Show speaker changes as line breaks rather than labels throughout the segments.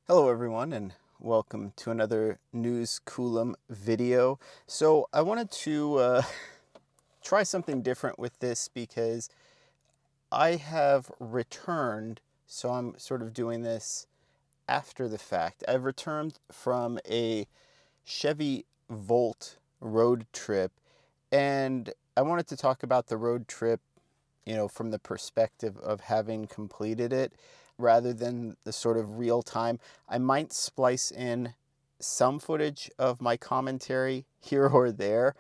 Hello everyone and welcome to another News Coolum video. So I wanted to try something different with this because I have returned, so I'm sort of doing this after the fact. I've returned from a Chevy Volt road trip, and I wanted to talk about the road trip, from the perspective of having completed it rather than the sort of real time. I might splice in some footage of my commentary here or there,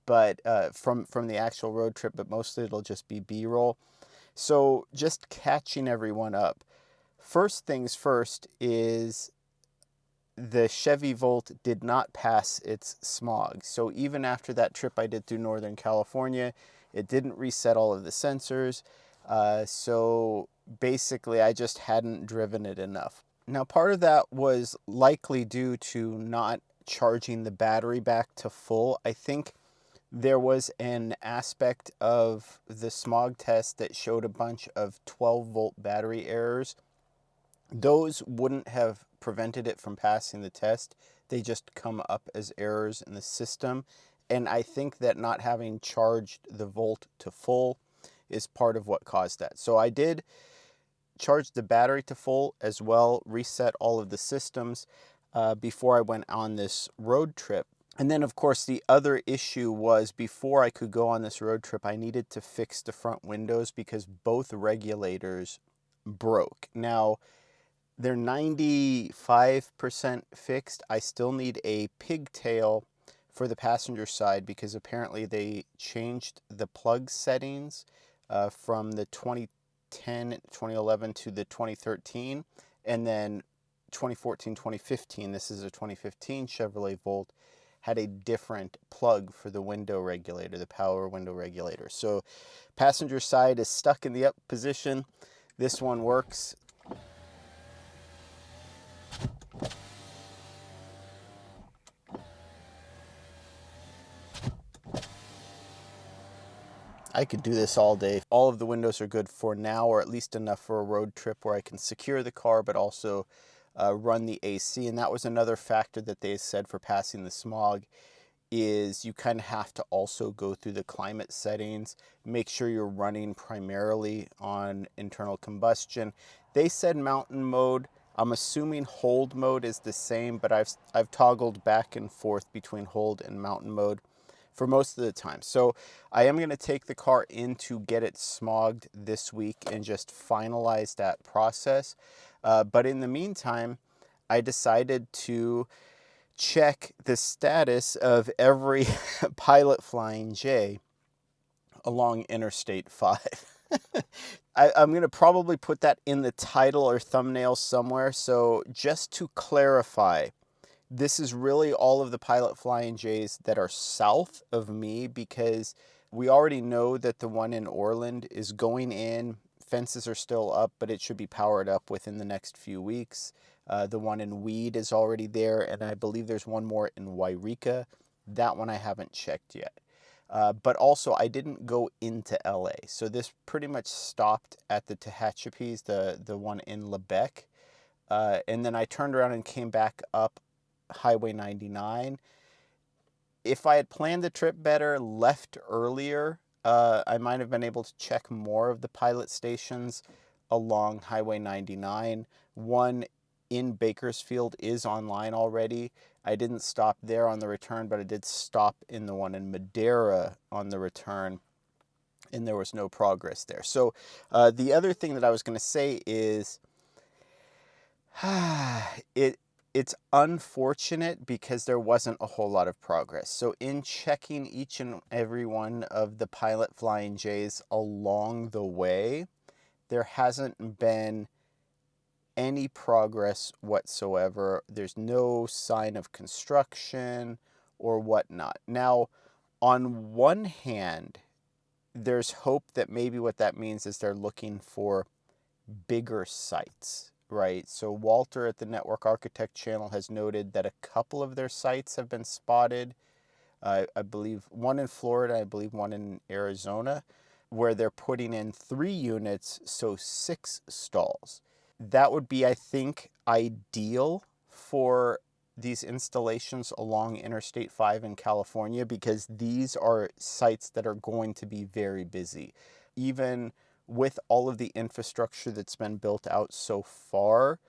but from the actual road trip, but mostly it'll just be B-roll. So just catching everyone up. First things first is the Chevy Volt did not pass its SMOG. So even after that trip I did through Northern California, it didn't reset all of the sensors. So basically I just hadn't driven it enough. Now part of that was likely due to not charging the battery back to full. I think there was an aspect of the SMOG test that showed a bunch of 12-volt battery errors. Those wouldn't have prevented it from passing the test. They just come up as errors in the system. And I think that not having charged the Volt to full is part of what caused that. So I did charge the battery to full as well, reset all of the systems before I went on this road trip. And then, of course, the other issue was before I could go on this road trip, I needed to fix the front windows because both regulators broke. Now, they're 95% fixed. I still need a pigtail for the passenger side because apparently they changed the plug settings from the 2010, 2011 to the 2013, and then 2014, 2015, this is a 2015 Chevrolet Volt, had a different plug for the window regulator, the power window regulator. So passenger side is stuck in the up position. This one works. I could do this all day. All of the windows are good for now, or at least enough for a road trip where I can secure the car, but also run the AC. And that was another factor that they said for passing the SMOG is you kind of have to also go through the climate settings, make sure you're running primarily on internal combustion. They said mountain mode. I'm assuming hold mode is the same, but I've toggled back and forth between hold and mountain mode for most of the time. So I am going to take the car in to get it smogged this week and just finalize that process. But in the meantime, I decided to check the status of every Pilot Flying J along Interstate 5. I'm going to probably put that in the title or thumbnail somewhere. So just to clarify, this is really all of the Pilot Flying J's that are south of me because we already know that the one in Orland is going in. Fences are still up, but it should be powered up within the next few weeks. The one in Weed is already there, and I believe there's one more in Wairika. That one I haven't checked yet. But also, I didn't go into LA. So this pretty much stopped at the Tehachapi's, the one in Lebec. And then I turned around and came back up Highway 99. If I had planned the trip better, left earlier, I might have been able to check more of the pilot stations along Highway 99. One in Bakersfield is online already. I didn't stop there on the return, but I did stop in the one in Madera on the return, and there was no progress there. So the other thing that I was going to say is it's unfortunate because there wasn't a whole lot of progress. So in checking each and every one of the Pilot Flying J's along the way, there hasn't been any progress whatsoever. There's no sign of construction or whatnot. Now, on one hand, there's hope that maybe what that means is they're looking for bigger sites, right? So Walter at the Network Architect channel has noted that a couple of their sites have been spotted. I believe one in Florida, I believe one in Arizona, where they're putting in 3 units, so 6 stalls. that would be, I think, ideal for these installations along Interstate 5 in California, because these are sites that are going to be very busy. Even with all of the infrastructure that's been built out so far,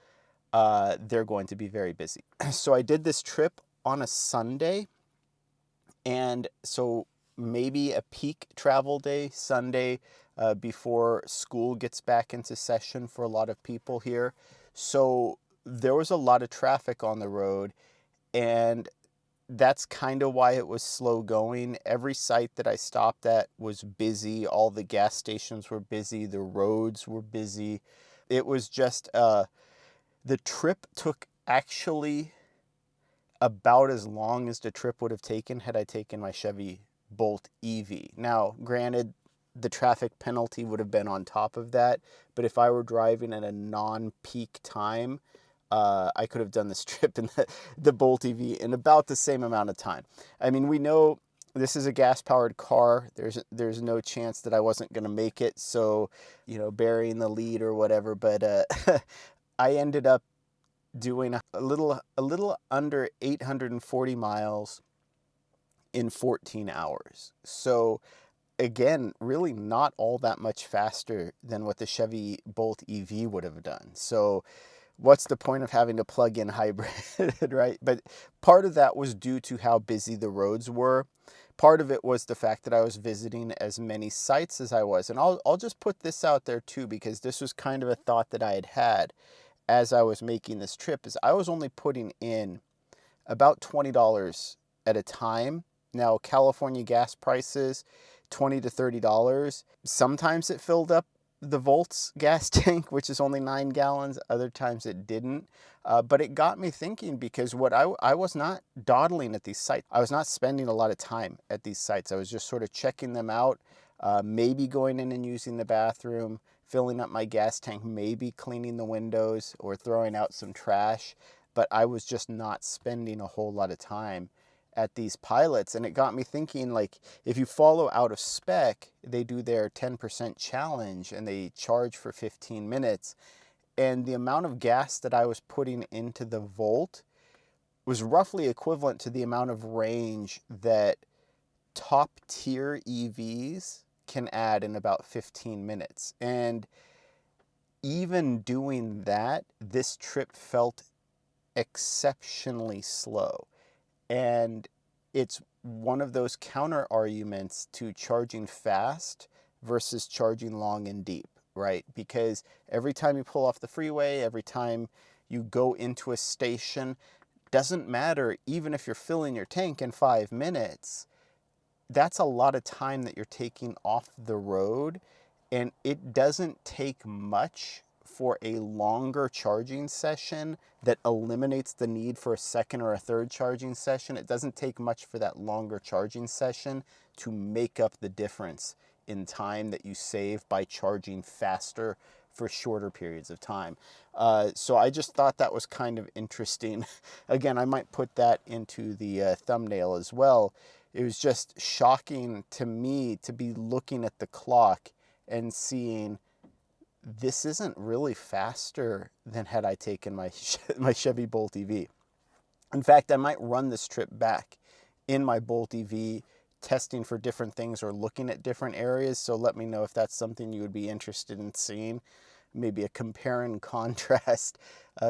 they're going to be very busy. So I did this trip on a Sunday, and so maybe a peak travel day, Sunday, before school gets back into session for a lot of people here. So there was a lot of traffic on the road, and that's kind of why it was slow going. Every site that I stopped at was busy. All the gas stations were busy. The roads were busy. It was just, the trip took actually about as long as the trip would have taken had I taken my Chevy Bolt EV. Now, granted, the traffic penalty would have been on top of that, but if I were driving at a non-peak time, I could have done this trip in the Bolt EV in about the same amount of time. I mean, we know this is a gas-powered car. There's no chance that I wasn't going to make it, so, burying the lead or whatever, but I ended up doing a little under 840 miles in 14 hours. So again, really not all that much faster than what the Chevy Bolt EV would have done. So what's the point of having to plug in hybrid, right? But part of that was due to how busy the roads were. Part of it was the fact that I was visiting as many sites as I was. And I'll just put this out there too, because this was kind of a thought that I had as I was making this trip, is I was only putting in about $20 at a time. Now, California gas prices, $20 to $30. Sometimes it filled up the Volt's gas tank, which is only 9 gallons. Other times it didn't. But it got me thinking, because what I was not dawdling at these sites. I was not spending a lot of time at these sites. I was just sort of checking them out, maybe going in and using the bathroom, filling up my gas tank, maybe cleaning the windows or throwing out some trash. But I was just not spending a whole lot of time at these pilots. And it got me thinking, like, if you follow Out of Spec, they do their 10% challenge and they charge for 15 minutes. And the amount of gas that I was putting into the Volt was roughly equivalent to the amount of range that top tier EVs can add in about 15 minutes. And even doing that, this trip felt exceptionally slow. And it's one of those counter arguments to charging fast versus charging long and deep, right? Because every time you pull off the freeway, every time you go into a station, doesn't matter, even if you're filling your tank in 5 minutes, that's a lot of time that you're taking off the road. And it doesn't take much for a longer charging session that eliminates the need for a second or a third charging session. It doesn't take much for that longer charging session to make up the difference in time that you save by charging faster for shorter periods of time. So I just thought that was kind of interesting. Again, I might put that into the thumbnail as well. It was just shocking to me to be looking at the clock and seeing this isn't really faster than had I taken my Chevy Bolt EV. In fact, I might run this trip back in my Bolt EV, testing for different things or looking at different areas. So let me know if that's something you would be interested in seeing. Maybe a compare and contrast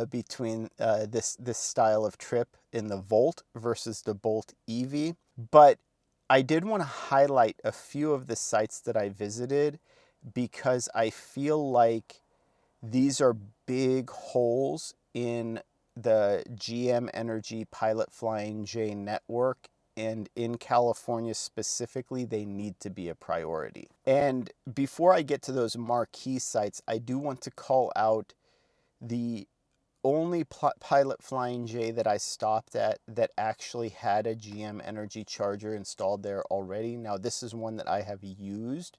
between this style of trip in the Volt versus the Bolt EV. But I did want to highlight a few of the sites that I visited, because I feel like these are big holes in the GM Energy Pilot Flying J network, and in California specifically, they need to be a priority. And before I get to those marquee sites, I do want to call out the only Pilot Flying J that I stopped at that actually had a GM Energy charger installed there already. Now, this is one that I have used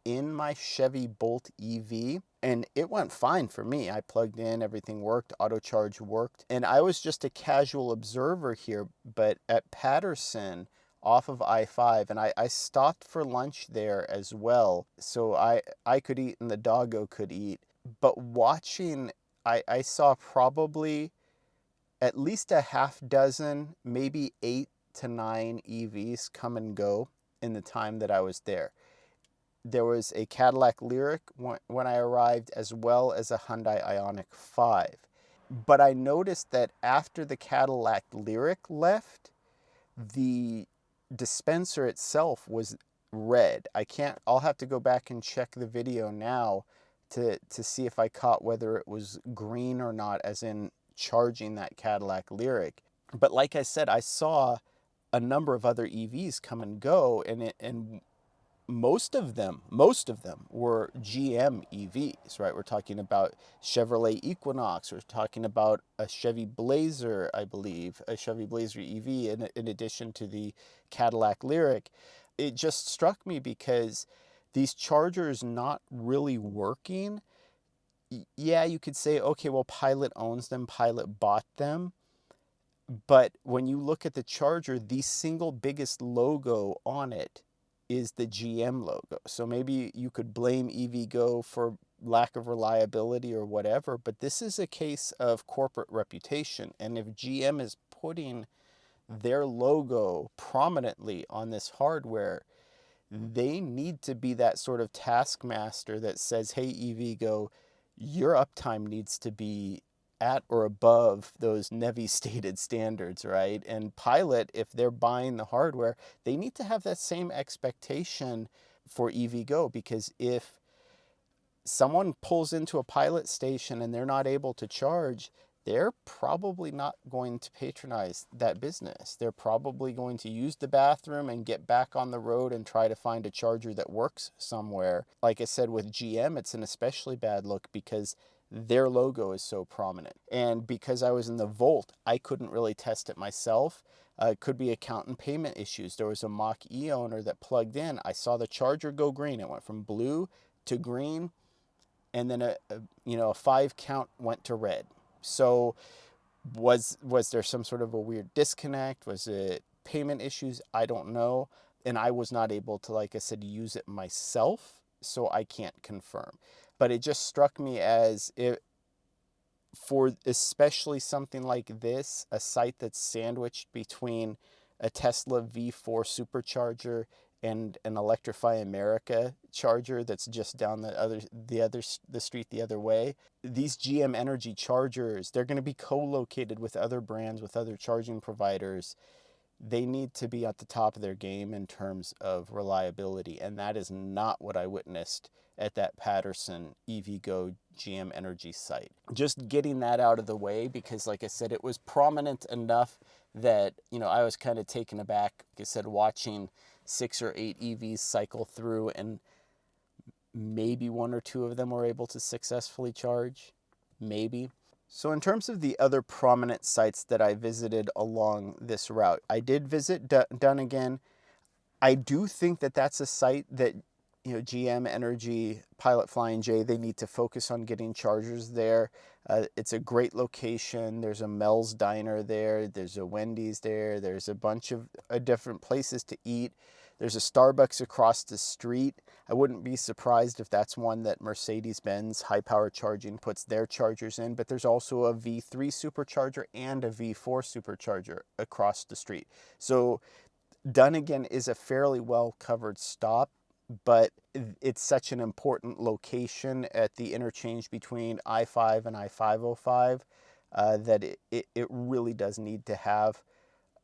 in my Chevy Bolt EV, and it went fine for me. I plugged in, everything worked, auto charge worked, and I was just a casual observer here. But at Patterson off of I-5, and I stopped for lunch there as well, so I could eat and the doggo could eat. But watching I saw probably at least a half dozen, maybe 8 to 9 EVs come and go in the time that I was there. There was a Cadillac Lyriq when I arrived, as well as a Hyundai Ioniq 5. But I noticed that after the Cadillac Lyriq left, the dispenser itself was red. I'll have to go back and check the video now to see if I caught whether it was green or not, as in charging that Cadillac Lyriq. But like I said, I saw a number of other EVs come and go, and most of them were GM EVs, right? We're talking about Chevrolet Equinox. We're talking about a Chevy Blazer, I believe, a Chevy Blazer EV in addition to the Cadillac Lyriq. It just struck me because these chargers not really working. Yeah, you could say, okay, well, Pilot owns them, Pilot bought them. But when you look at the charger, the single biggest logo on it is the GM logo. So maybe you could blame EVgo for lack of reliability or whatever, but this is a case of corporate reputation. And if GM is putting their logo prominently on this hardware, they need to be that sort of taskmaster that says, hey, EVgo, your uptime needs to be at or above those NEVI stated standards, right? And Pilot, if they're buying the hardware, they need to have that same expectation for EVgo, because if someone pulls into a Pilot station and they're not able to charge, they're probably not going to patronize that business. They're probably going to use the bathroom and get back on the road and try to find a charger that works somewhere. Like I said, with GM, it's an especially bad look because their logo is so prominent. And because I was in the Volt, I couldn't really test it myself. It could be account and payment issues. There was a Mach-E owner that plugged in. I saw the charger go green. It went from blue to green, and then a 5 count went to red. So was there some sort of a weird disconnect? Was it payment issues? I don't know. And I was not able to, like I said, use it myself, so I can't confirm. But it just struck me as, for especially something like this, a site that's sandwiched between a Tesla V4 supercharger and an Electrify America charger that's just down the street the other way. These GM Energy chargers, they're going to be co-located with other brands, with other charging providers. They need to be at the top of their game in terms of reliability, and that is not what I witnessed at that Patterson EVgo GM Energy site. Just getting that out of the way, because like I said, it was prominent enough that, I was kind of taken aback, like I said, watching 6 or 8 EVs cycle through, and maybe 1 or 2 of them were able to successfully charge, maybe. So in terms of the other prominent sites that I visited along this route, I did visit Dunnigan. I do think that that's a site that, GM Energy, Pilot Flying J, they need to focus on getting chargers there. It's a great location. There's a Mel's Diner there. There's a Wendy's there. There's a bunch of different places to eat. There's a Starbucks across the street. I wouldn't be surprised if that's one that Mercedes-Benz High Power Charging puts their chargers in, but there's also a V3 supercharger and a V4 supercharger across the street. So Dunnigan is a fairly well-covered stop, but it's such an important location at the interchange between I-5 and I-505 that it really does need to have,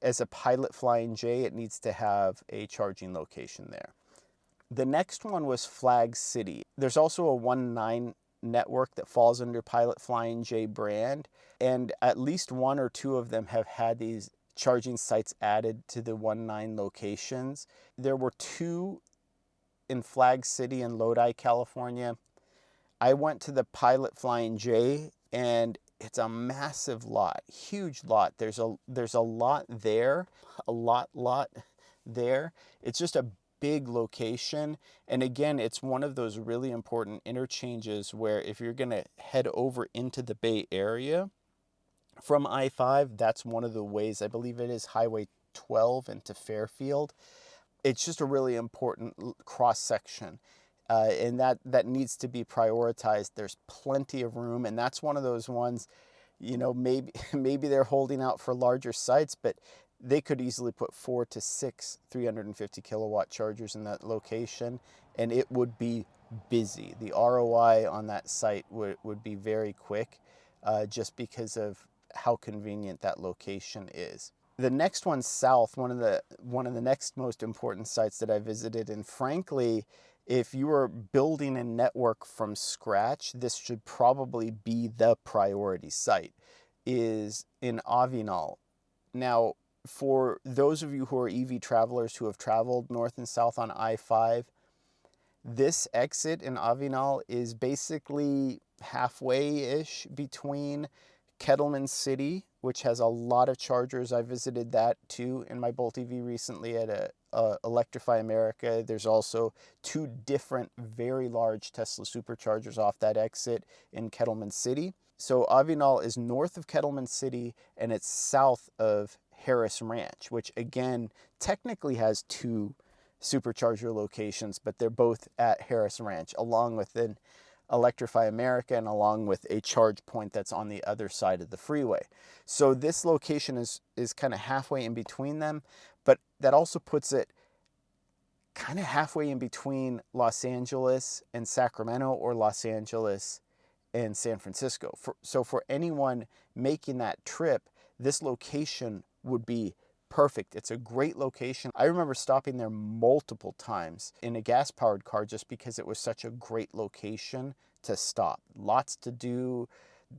as a Pilot Flying J, it needs to have a charging location there. The next one was Flag City. There's also a 1-9 network that falls under Pilot Flying J brand, and at least 1 or 2 of them have had these charging sites added to the 1-9 locations. There were 2 in Flag City and Lodi, California. I went to the Pilot Flying J, and it's a massive lot, huge lot. There's a lot there, a lot there. It's just a big location. And again, it's one of those really important interchanges where if you're going to head over into the Bay Area from I-5, that's one of the ways. I believe it is Highway 12 into Fairfield. It's just a really important cross section. and that needs to be prioritized. There's plenty of room, and that's one of those ones, you know, maybe maybe they're holding out for larger sites, but they could easily put 4 to 6 350 kilowatt chargers in that location, and it would be busy. The ROI on that site would be very quick, just because of how convenient that location is. The next one south, one of the next most important sites that I visited, and frankly, if you are building a network from scratch, this should probably be the priority site, is in Avenal. Now, for those of you who are EV travelers who have traveled north and south on I-5, this exit in Avenal is basically halfway-ish between Kettleman City, which has a lot of chargers. I visited that too in my Bolt EV recently at Electrify America. There's also 2 different very large Tesla superchargers off that exit in Kettleman City. So Avenal is north of Kettleman City, and it's south of Harris Ranch, which again technically has 2 supercharger locations, but they're both at Harris Ranch, along with an Electrify America and along with a charge point that's on the other side of the freeway. So this location is kind of halfway in between them, but that also puts it kind of halfway in between Los Angeles and Sacramento, or Los Angeles and San Francisco. So for anyone making that trip, this location would be perfect. It's a great location. I remember stopping there multiple times in a gas-powered car just because it was such a great location to stop. Lots to do.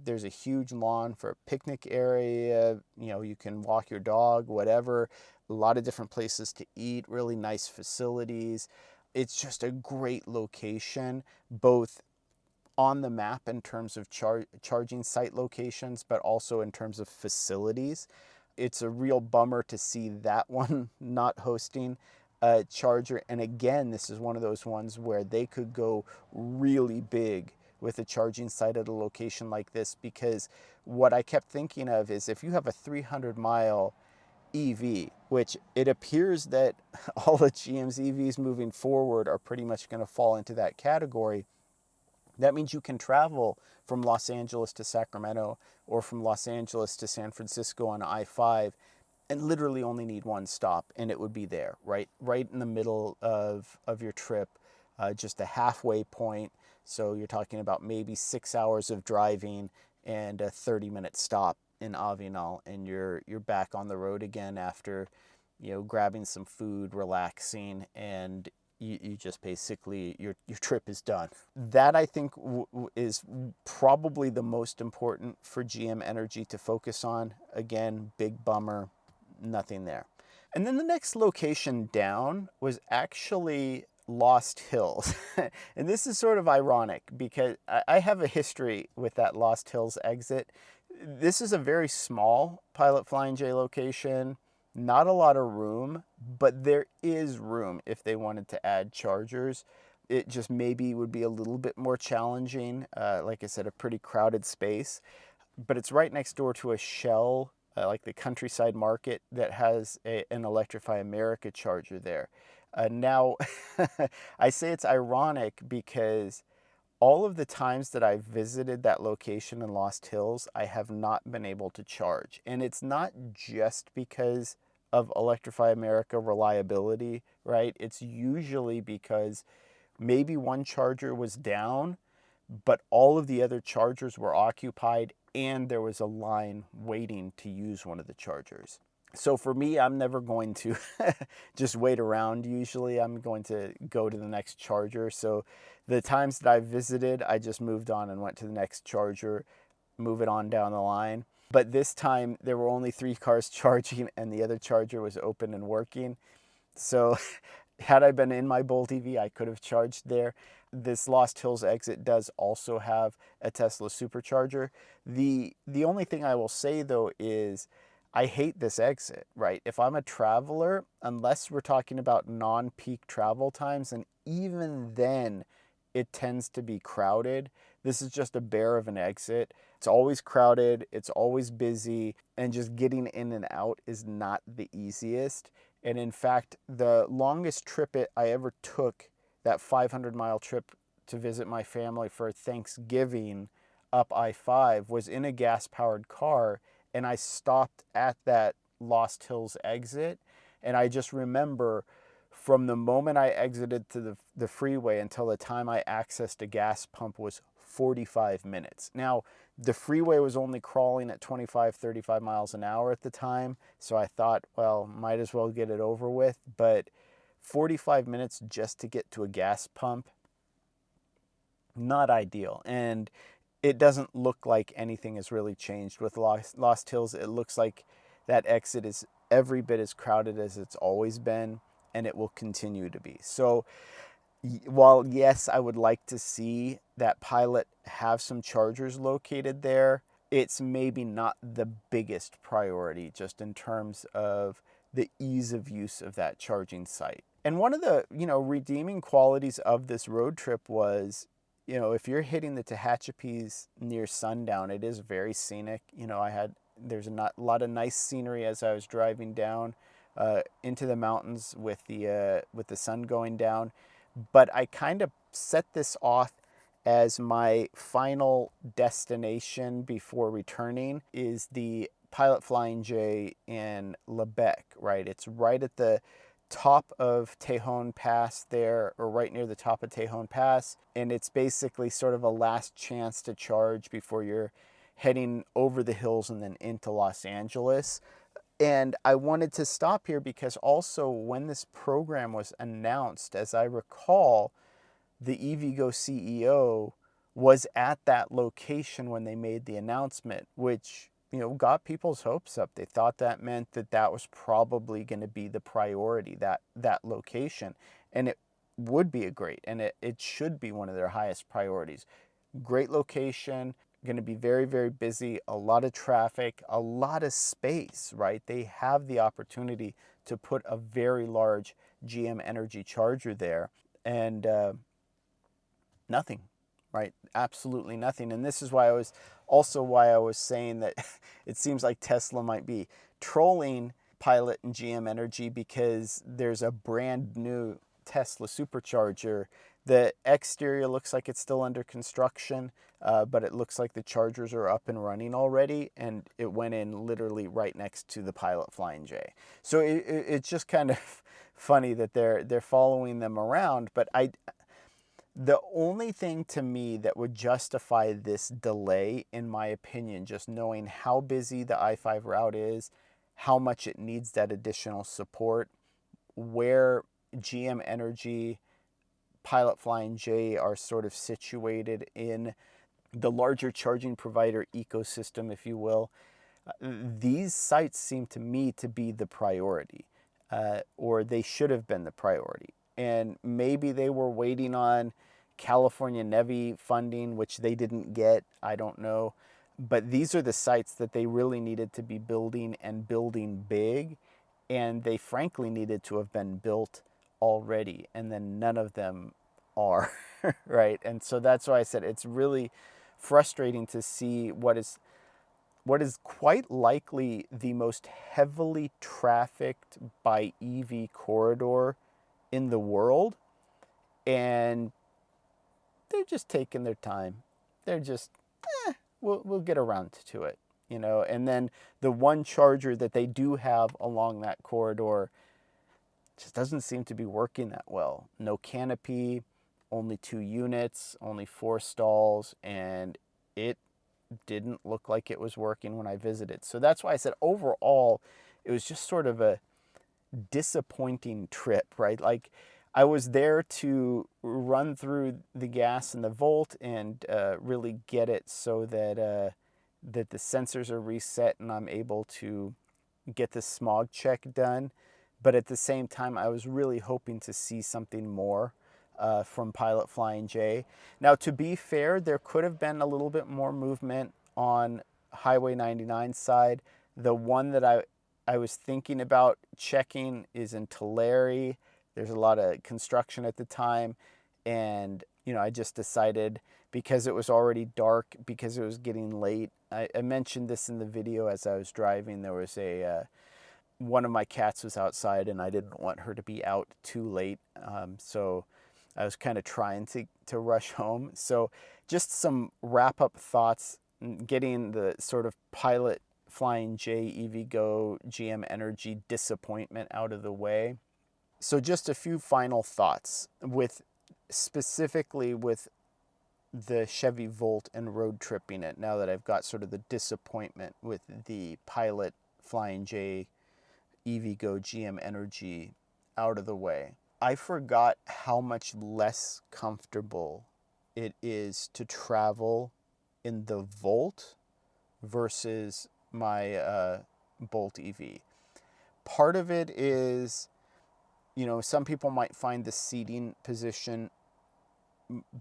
There's a huge lawn for a picnic area. You know, you can walk your dog, whatever. A lot of different places to eat, really nice facilities. It's just a great location, both on the map in terms of charging site locations, but also in terms of facilities. It's a real bummer to see that one not hosting a charger. And again, this is one of those ones where they could go really big with a charging site at a location like this, because what I kept thinking of is if you have a 300-mile EV, which it appears that all the GM's EVs moving forward are pretty much going to fall into that category, that means you can travel from Los Angeles to Sacramento or from Los Angeles to San Francisco on I-5 and literally only need one stop, and it would be there, right in the middle of your trip, just a halfway point. So you're talking about maybe 6 hours of driving and a 30-minute stop in Avenal, and you're back on the road again after, you know, grabbing some food, relaxing, and you just basically, your trip is done. That, I think, is probably the most important for GM Energy to focus on. Again, big bummer, nothing there. And then the next location down was actually Lost Hills. And this is sort of ironic because I have a history with that Lost Hills exit. This is a very small Pilot Flying J location. Not a lot of room, but there is room if they wanted to add chargers. It just maybe would be a little bit more challenging. Like I said, a pretty crowded space, but it's right next door to a Shell, like the Countryside Market, that has an Electrify America charger there. Now, I say it's ironic because all of the times that I've visited that location in Lost Hills, I have not been able to charge. And it's not just because of Electrify America reliability, right? It's usually because maybe one charger was down, but all of the other chargers were occupied and there was a line waiting to use one of the chargers. So for me, I'm never going to just wait around. Usually I'm going to go to the next charger. So the times that I visited, I just moved on and went to the next charger, move it on down the line. But this time there were only 3 cars charging and the other charger was open and working. So had I been in my Bolt EV, I could have charged there. This Lost Hills exit does also have a Tesla supercharger. The only thing I will say though is I hate this exit, right? If I'm a traveler, unless we're talking about non-peak travel times, and even then it tends to be crowded. This is just a bear of an exit. It's always crowded, it's always busy, and just getting in and out is not the easiest. And in fact, the longest trip I ever took that 500-mile trip to visit my family for Thanksgiving up I-5 was in a gas-powered car, and I stopped at that Lost Hills exit, and I just remember from the moment I exited to the freeway until the time I accessed a gas pump was 45 minutes. Now, the freeway was only crawling at 25, 35 miles an hour at the time, so I thought, well, might as well get it over with, but 45 minutes just to get to a gas pump, not ideal. And it doesn't look like anything has really changed with Lost Hills. It looks like that exit is every bit as crowded as it's always been, and it will continue to be. So while, yes, I would like to see that Pilot have some chargers located there, it's maybe not the biggest priority just in terms of the ease of use of that charging site. And one of the, redeeming qualities of this road trip was, if you're hitting the Tehachapi's near sundown, it is very scenic. There's a lot of nice scenery as I was driving down into the mountains with the sun going down. But I kind of set this off as my final destination before returning is the Pilot Flying J in Lebec, right? It's right at the top of Tejon Pass there, or right near the top of Tejon Pass, and it's basically sort of a last chance to charge before you're heading over the hills and then into Los Angeles. And I wanted to stop here because also when this program was announced, as I recall, the EVgo CEO was at that location when they made the announcement, which, got people's hopes up. They thought that meant that was probably going to be the priority, that location. And it would be and it should be one of their highest priorities. Great location, going to be very, very busy, a lot of traffic, a lot of space, right? They have the opportunity to put a very large GM Energy charger there, and nothing, right? Absolutely nothing. And this is why I was saying that it seems like Tesla might be trolling Pilot and GM Energy because there's a brand new Tesla supercharger. The exterior looks like it's still under construction, but it looks like the chargers are up and running already, and it went in literally right next to the Pilot Flying J. So it's just kind of funny that they're following them around. But the only thing to me that would justify this delay, in my opinion, just knowing how busy the I-5 route is, how much it needs that additional support, where GM Energy, Pilot Flying J are sort of situated in the larger charging provider ecosystem, if you will, these sites seem to me to be the priority, or they should have been the priority. And maybe they were waiting on California NEVI funding, which they didn't get, I don't know. But these are the sites that they really needed to be building, and building big, and they frankly needed to have been built already, and then none of them are, right? And so that's why I said it's really frustrating to see what is quite likely the most heavily trafficked by EV corridor in the world, and they're just taking their time. They're just, we'll get around to it, and then the one charger that they do have along that corridor just doesn't seem to be working that well. No canopy, only 2 units, only 4 stalls, and it didn't look like it was working when I visited. So that's why I said overall, it was just sort of a disappointing trip, right? Like, I was there to run through the gas and the volt and really get it so that that the sensors are reset and I'm able to get the SMOG check done. But at the same time, I was really hoping to see something more from Pilot Flying J. Now, to be fair, there could have been a little bit more movement on Highway 99 side. The one that I was thinking about checking is in Tulare. There's a lot of construction at the time, and I just decided, because it was already dark, because it was getting late. I mentioned this in the video as I was driving. There was one of my cats was outside, and I didn't want her to be out too late. So I was kind of trying to rush home. So just some wrap-up thoughts, getting the sort of Pilot Flying J EVgo GM Energy disappointment out of the way. So just a few final thoughts with specifically with the Chevy Volt and road tripping it, now that I've got sort of the disappointment with the Pilot Flying J EVgo GM Energy out of the way. I forgot how much less comfortable it is to travel in the Volt versus my Bolt EV. Part of it is, you know, some people might find the seating position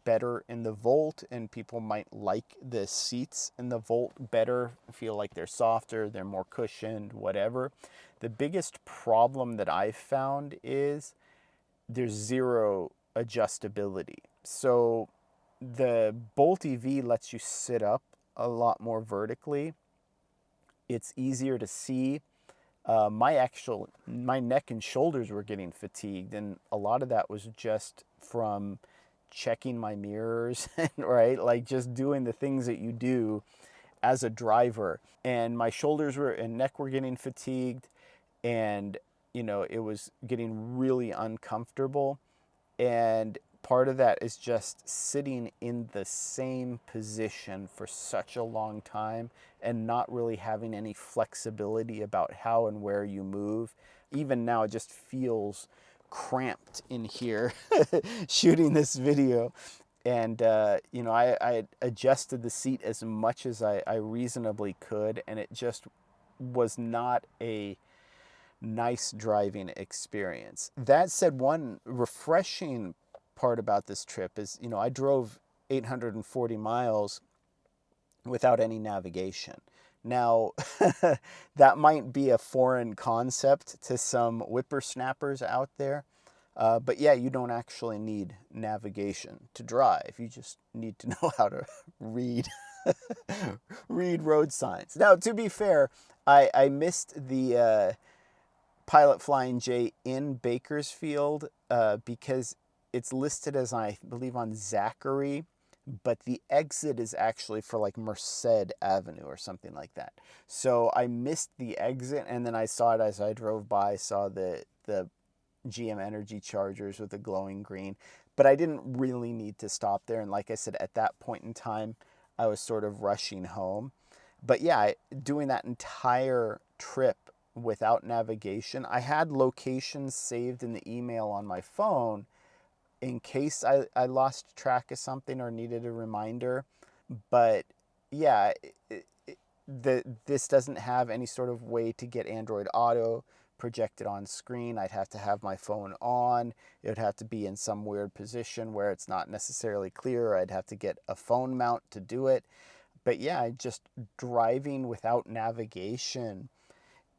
better in the Volt, and people might like the seats in the Volt better, feel like they're softer, they're more cushioned, whatever. The biggest problem that I've found is there's zero adjustability. So the Bolt EV lets you sit up a lot more vertically. It's easier to see. My neck and shoulders were getting fatigued, and a lot of that was just from checking my mirrors, right? Like just doing the things that you do as a driver. And my shoulders and neck were getting fatigued, and you know, it was getting really uncomfortable. And part of that is just sitting in the same position for such a long time and not really having any flexibility about how and where you move. Even now, it just feels cramped in here shooting this video. And, you know, I adjusted the seat as much as I reasonably could, and it just was not a nice driving experience. That said, one refreshing part about this trip is, you know, I drove 840 miles without any navigation. Now, that might be a foreign concept to some whippersnappers out there, but yeah, you don't actually need navigation to drive. You just need to know how to read read road signs. Now, to be fair, I missed the Pilot Flying J in Bakersfield because it's listed as, I believe, on Zachary, but the exit is actually for like Merced Avenue or something like that. So I missed the exit, and then I saw it as I drove by, saw the GM Energy chargers with the glowing green, but I didn't really need to stop there. And like I said, at that point in time, I was sort of rushing home. But yeah, doing that entire trip without navigation, I had locations saved in the email on my phone in case I lost track of something or needed a reminder. But yeah, this doesn't have any sort of way to get Android Auto projected on screen. I'd have to have my phone on. It would have to be in some weird position where it's not necessarily clear. I'd have to get a phone mount to do it. But yeah, just driving without navigation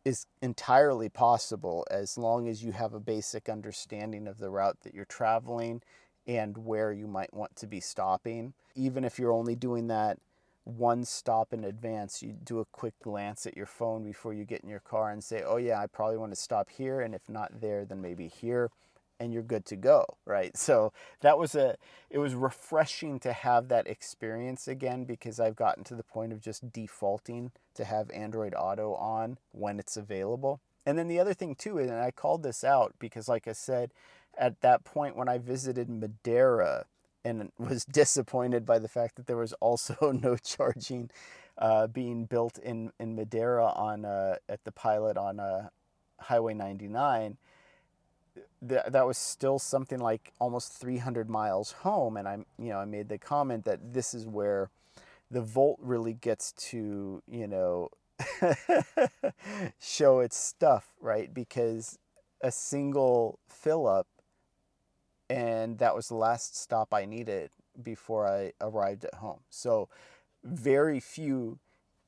is entirely possible as long as you have a basic understanding of the route that you're traveling and where you might want to be stopping. Even if you're only doing that one stop in advance, you do a quick glance at your phone before you get in your car and say, oh yeah, I probably want to stop here, and if not there, then maybe here, and you're good to go, right? So it was refreshing to have that experience again, because I've gotten to the point of just defaulting to have Android Auto on when it's available. And then the other thing too, and I called this out because like I said, at that point when I visited Madeira and was disappointed by the fact that there was also no charging being built in Madeira on at the Pilot on Highway 99, that was still something like almost 300 miles home. And I made the comment that this is where the Volt really gets to, show its stuff, right? Because a single fill up, and that was the last stop I needed before I arrived at home. So very few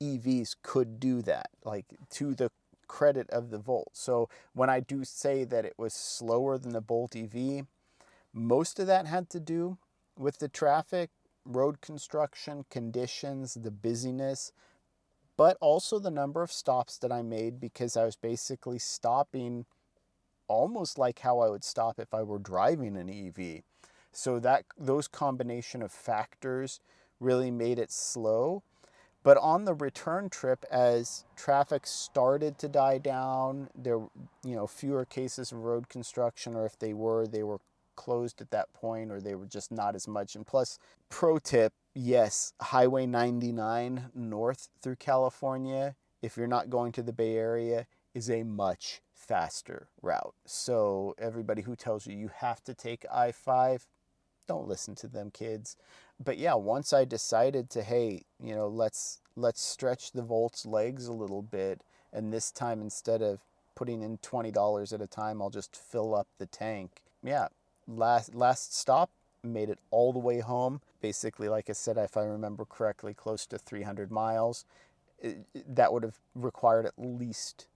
EVs could do that, like, to the credit of the Volt. So when I do say that it was slower than the Bolt EV, most of that had to do with the traffic, road construction, conditions, the busyness, but also the number of stops that I made, because I was basically stopping almost like how I would stop if I were driving an EV. So those combination of factors really made it slow. But on the return trip, as traffic started to die down, there fewer cases of road construction, or if they were closed at that point, or they were just not as much. And plus, pro tip, yes, Highway 99 north through California, if you're not going to the Bay Area, is a much faster route. So everybody who tells you have to take I-5, don't listen to them, kids. But yeah, once I decided to, hey, let's stretch the Volt's legs a little bit, and this time instead of putting in $20 at a time, I'll just fill up the tank. Yeah, last stop, made it all the way home. Basically, like I said, if I remember correctly, close to 300 miles. That would have required at least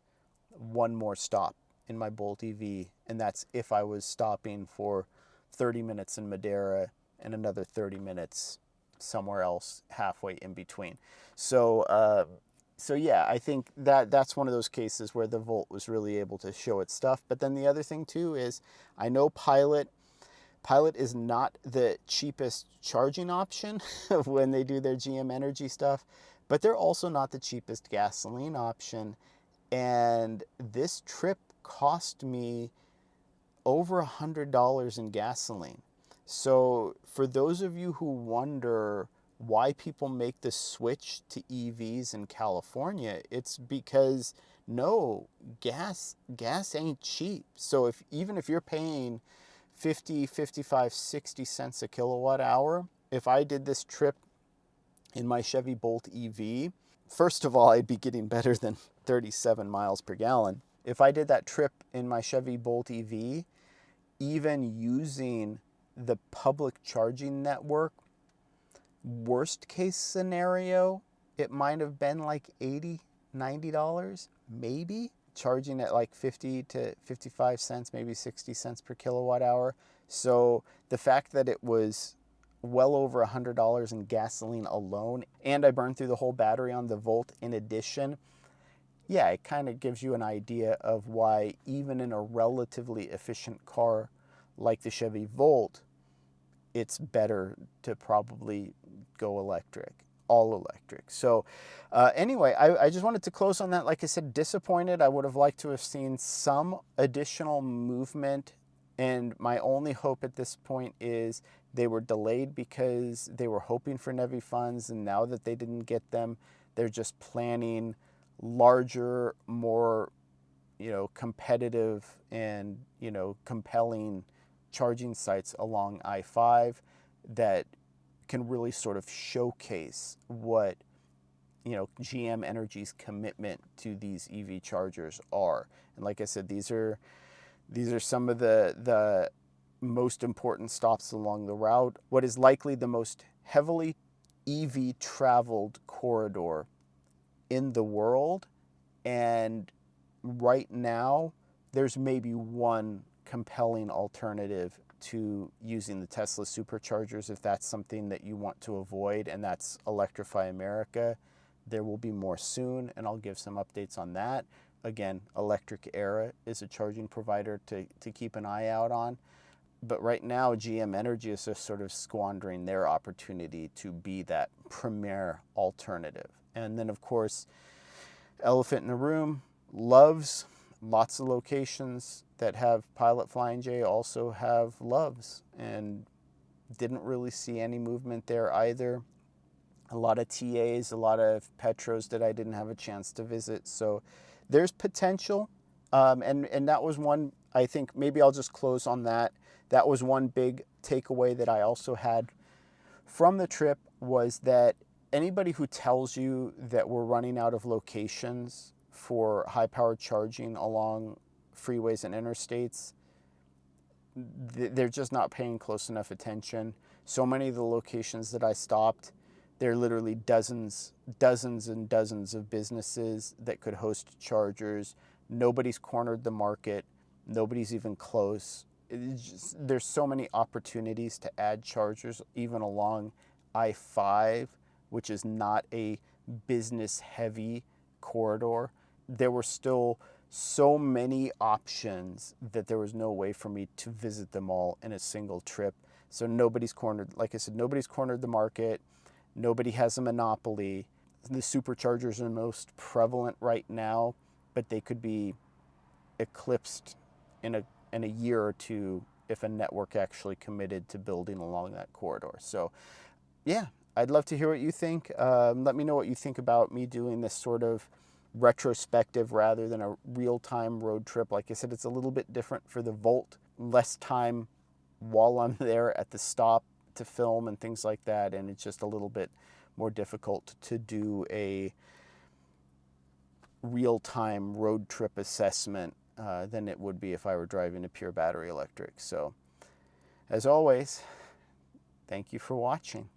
one more stop in my Bolt EV, and that's if I was stopping for 30 minutes in Madeira and another 30 minutes somewhere else halfway in between. So yeah, I think that's one of those cases where the Volt was really able to show its stuff. But then the other thing too is, I know Pilot is not the cheapest charging option when they do their GM Energy stuff, but they're also not the cheapest gasoline option. And this trip cost me over $100 in gasoline. So for those of you who wonder why people make the switch to EVs in California, it's because no, gas ain't cheap. So even if you're paying 50, 55, 60 cents a kilowatt hour, if I did this trip in my Chevy Bolt EV, first of all, I'd be getting better than 37 miles per gallon. If I did that trip in my Chevy Bolt EV, even using the public charging network, worst case scenario, it might have been like $80, $90, maybe, charging at like 50 to 55 cents, maybe 60 cents per kilowatt hour. So the fact that it was well over $100 in gasoline alone, and I burned through the whole battery on the Volt in addition, yeah, it kind of gives you an idea of why even in a relatively efficient car like the Chevy Volt, it's better to probably go electric, all electric. So anyway, I just wanted to close on that. Like I said, disappointed. I would have liked to have seen some additional movement, and my only hope at this point is they were delayed because they were hoping for NEVI funds, and now that they didn't get them, they're just planning larger, more, competitive and, compelling charging sites along I-5 that can really sort of showcase what, GM Energy's commitment to these EV chargers are. And like I said, these are some of the most important stops along the route. What is likely the most heavily EV traveled corridor in the world, and right now there's maybe one compelling alternative to using the Tesla superchargers if that's something that you want to avoid, and that's Electrify America. There will be more soon, and I'll give some updates on that. Again, Electric Era is a charging provider to keep an eye out on. But right now, GM Energy is just sort of squandering their opportunity to be that premier alternative. And then, of course, elephant in the room, Loves. Lots of locations that have Pilot Flying J also have Loves, and didn't really see any movement there either. A lot of TAs, a lot of Petros that I didn't have a chance to visit. So there's potential. And that was one, I think, maybe I'll just close on that. That was one big takeaway that I also had from the trip, was that anybody who tells you that we're running out of locations for high-powered charging along freeways and interstates, they're just not paying close enough attention. So many of the locations that I stopped, there are literally dozens and dozens of businesses that could host chargers. Nobody's cornered the market. Nobody's even close. There's so many opportunities to add chargers, even along I-5, which is not a business-heavy corridor. There were still so many options that there was no way for me to visit them all in a single trip. So nobody's cornered, like I said, nobody's cornered the market. Nobody has a monopoly. The superchargers are most prevalent right now, but they could be eclipsed in a year or two if a network actually committed to building along that corridor. So yeah, I'd love to hear what you think. Let me know what you think about me doing this sort of retrospective rather than a real-time road trip. Like I said, it's a little bit different for the Volt, less time while I'm there at the stop to film and things like that, and it's just a little bit more difficult to do a real-time road trip assessment than it would be if I were driving a pure battery electric. So as always, thank you for watching.